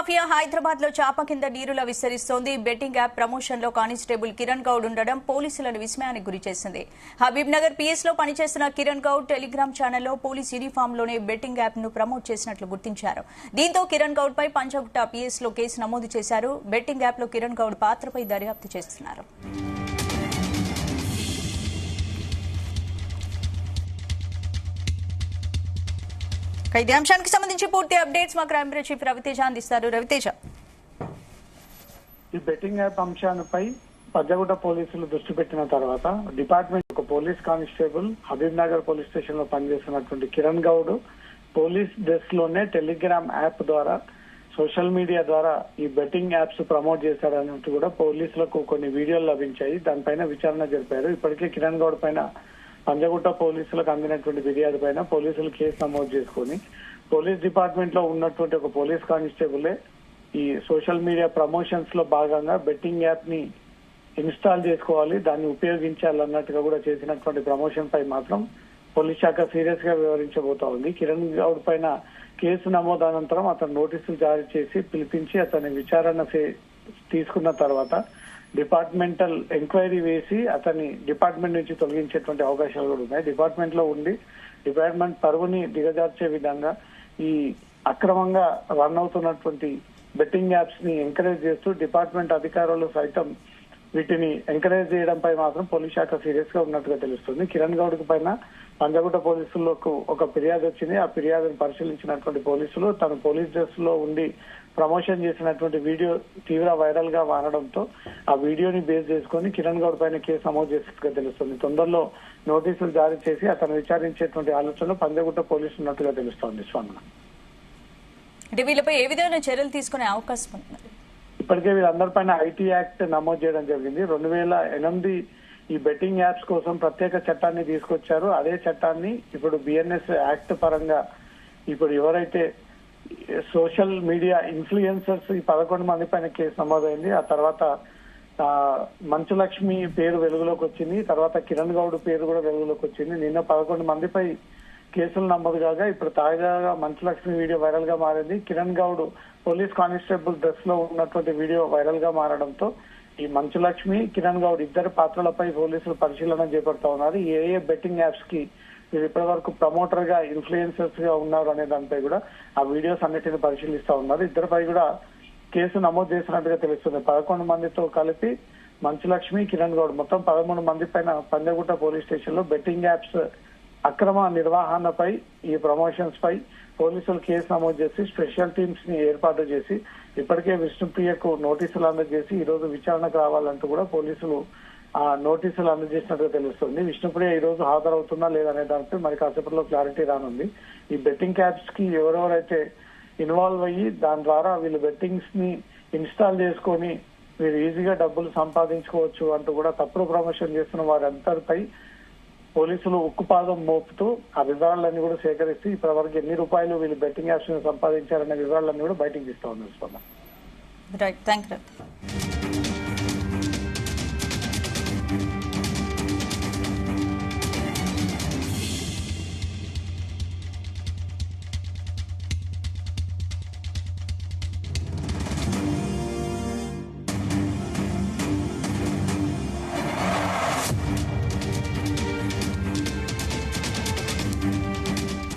Mafia Hyderabad లో చాప కింద నీరులా విస్తరిస్తోంది. బెట్టింగ్ యాప్ ప్రమోషన్ లో కానిస్టేబుల్ కిరణ్ గౌడ్ ఉండడం పోలీసులను విస్మయానికి గురిచేసింది. హబీబ్ నగర్ పిఎస్ లో పనిచేస్తున్న కిరణ్ గౌడ్ టెలిగ్రామ్ ఛానల్లో పోలీస్ యూనిఫామ్ లోనే బెట్టింగ్ యాప్ ను ప్రమోట్ చేసినట్లు గుర్తించారు. దీంతో కిరణ్ గౌడ్ పై పంచగుట్ట పిఎస్ లో కేసు నమోదు చేశారు. బెట్టింగ్ యాప్ లో కిరణ్ గౌడ్ పాత్రపై దర్యాప్తు చేస్తున్నారు. ఇదే అంశానికి సంబంధించి పూర్తి అప్డేట్స్ మా క్రైమ్ బ్యూరో చీఫ్ రవితేజ అందిస్తారు. రవితేజ, ఈ బెట్టింగ్ యాప్ అంశాలపై పంజగుట్ట పోలీసులు దృష్టి పెట్టిన తర్వాత డిపార్ట్మెంట్ ఒక police constable Habib Nagar police station లో పనిచేస్తున్నటువంటి కిరణ్ గౌడ్ పోలీస్ డెస్క్ లోనే టెలిగ్రామ్ యాప్ ద్వారా సోషల్ మీడియా ద్వారా ఈ బెట్టింగ్ యాప్స్ ప్రమోట్ చేశారన్నట్టు కూడా పోలీసులకు కొన్ని వీడియోలు లభించాయి. దానిపైన విచారణ జరిపారు. ఇప్పటికే కిరణ్ గౌడ్ పైన పంజగుట్ట పోలీసులకు అందినటువంటి ఫిర్యాదు పైన పోలీసులు కేసు నమోదు చేసుకుని పోలీస్ డిపార్ట్మెంట్ లో ఉన్నటువంటి ఒక పోలీస్ కానిస్టేబులే ఈ సోషల్ మీడియా ప్రమోషన్స్ లో భాగంగా బెట్టింగ్ యాప్ ని ఇన్స్టాల్ చేసుకోవాలి, దాన్ని ఉపయోగించాలన్నట్టుగా కూడా చేసినటువంటి ప్రమోషన్ పై మాత్రం పోలీస్ శాఖ సీరియస్ గా వివరించబోతా ఉంది. కిరణ్ గౌడ్ పైన కేసు నమోదు అనంతరం అతను నోటీసులు జారీ చేసి పిలిపించి అతని విచారణ తీసుకున్న తర్వాత డిపార్ట్మెంటల్ ఎంక్వైరీ వేసి అతన్ని డిపార్ట్మెంట్ నుంచి తొలగించేటువంటి అవకాశాలు కూడా ఉన్నాయి. డిపార్ట్మెంట్ లో ఉండి డిపార్ట్మెంట్ పరువుని దిగజార్చే విధంగా ఈ అక్రమంగా రన్ అవుతున్నటువంటి బెట్టింగ్ యాప్స్ ని ఎంకరేజ్ చేస్తూ డిపార్ట్మెంట్ అధికారులు సైతం వీటిని ఎంకరేజ్ చేయడంపై మాత్రం పోలీస్ శాఖ సీరియస్ గా ఉన్నట్టుగా తెలుస్తుంది. కిరణ్ గౌడ్ పైన పంజగుట్ట పోలీసులకు ఒక ఫిర్యాదు వచ్చింది. ఆ ఫిర్యాదును పరిశీలించినటువంటి పోలీసులు తను పోలీస్ డ్రెస్ లో ఉండి ప్రమోషన్ చేసినటువంటి వీడియో తీవ్ర వైరల్ గా మారడంతో ఆ వీడియోని బేస్ చేసుకుని కిరణ్ గౌడ్ పైన కేసు నమోదు చేసినట్టుగా తెలుస్తుంది. తొందరలో నోటీసులు జారీ చేసి అతను విచారించేటువంటి ఆలోచనలో పంజగుట్ట పోలీసులు ఉన్నట్టుగా తెలుస్తోంది. స్వామి, వీళ్ళపై ఏ విధమైన చర్యలు తీసుకునే అవకాశం ఉంది? ఇప్పటికే వీళ్ళందరిపైన ఐటీ యాక్ట్ నమోదు చేయడం జరిగింది. 2008 ఈ బెట్టింగ్ యాప్స్ కోసం ప్రత్యేక చట్టాన్ని తీసుకొచ్చారు. అదే చట్టాన్ని ఇప్పుడు బిఎన్ఎస్ యాక్ట్ పరంగా ఇప్పుడు ఎవరైతే సోషల్ మీడియా ఇన్ఫ్లుయెన్సర్స్ ఈ 11 మంది పైన కేసు నమోదైంది. ఆ తర్వాత మంచు లక్ష్మి పేరు వెలుగులోకి వచ్చింది. తర్వాత కిరణ్ గౌడ్ పేరు కూడా వెలుగులోకి వచ్చింది. నిన్న 11 మందిపై కేసులు నమోదు కాగా ఇప్పుడు తాజాగా మంచు లక్ష్మి వీడియో వైరల్ గా మారింది. Kiran Goud police constable dress లో ఉన్నటువంటి వీడియో వైరల్ గా మారడంతో ఈ మంచు లక్ష్మి కిరణ్ గౌడ్ ఇద్దరు పాత్రలపై పోలీసులు పరిశీలన చేపడతా ఉన్నారు. ఏ బెట్టింగ్ యాప్స్ కి వీరు ఇప్పటి వరకు ప్రమోటర్ గా ఇన్ఫ్లుయెన్సర్స్ గా ఉన్నారు అనే దానిపై కూడా ఆ వీడియోస్ అన్నిటిని పరిశీలిస్తా ఉన్నారు. ఇద్దరిపై కూడా కేసు నమోదు చేసినట్టుగా తెలుస్తుంది. 11 మందితో కలిపి మంచు లక్ష్మి కిరణ్ గౌడ్ మొత్తం 13 మంది పైన పంజగుట్ట పోలీస్ స్టేషన్ లో బెట్టింగ్ యాప్స్ అక్రమ నిర్వహణపై ఈ ప్రమోషన్స్ పై పోలీసులు కేసు నమోదు చేసి స్పెషల్ టీమ్స్ ని ఏర్పాటు చేసి ఇప్పటికే విష్ణుప్రియకు నోటీసులు అందజేసి ఈ రోజు విచారణకు రావాలంటూ కూడా పోలీసులు ఆ నోటీసులు అందజేసినట్టుగా తెలుస్తుంది. విష్ణుప్రియ ఈ రోజు హాజరవుతుందా లేదనే దానిపై మరి కాసేపట్లో క్లారిటీ రానుంది. ఈ బెట్టింగ్ యాప్స్ కి ఎవరెవరైతే ఇన్వాల్వ్ అయ్యి దాని ద్వారా వీళ్ళు బెట్టింగ్స్ ని ఇన్స్టాల్ చేసుకొని వీరు ఈజీగా డబ్బులు సంపాదించుకోవచ్చు అంటూ కూడా తప్పుడు ప్రమోషన్ చేస్తున్న వారందరిపై పోలీసులు ఉక్కుపాదం మోపుతూ ఆ వివరాలన్నీ కూడా సేకరిస్తూ ఇప్పటివరకు ఎన్ని రూపాయలు వీళ్ళు బెట్టింగ్ యాప్స్ సంపాదించారనే వివరాలన్నీ కూడా బయటకు తీస్తా ఉన్నారు. Right, thank you.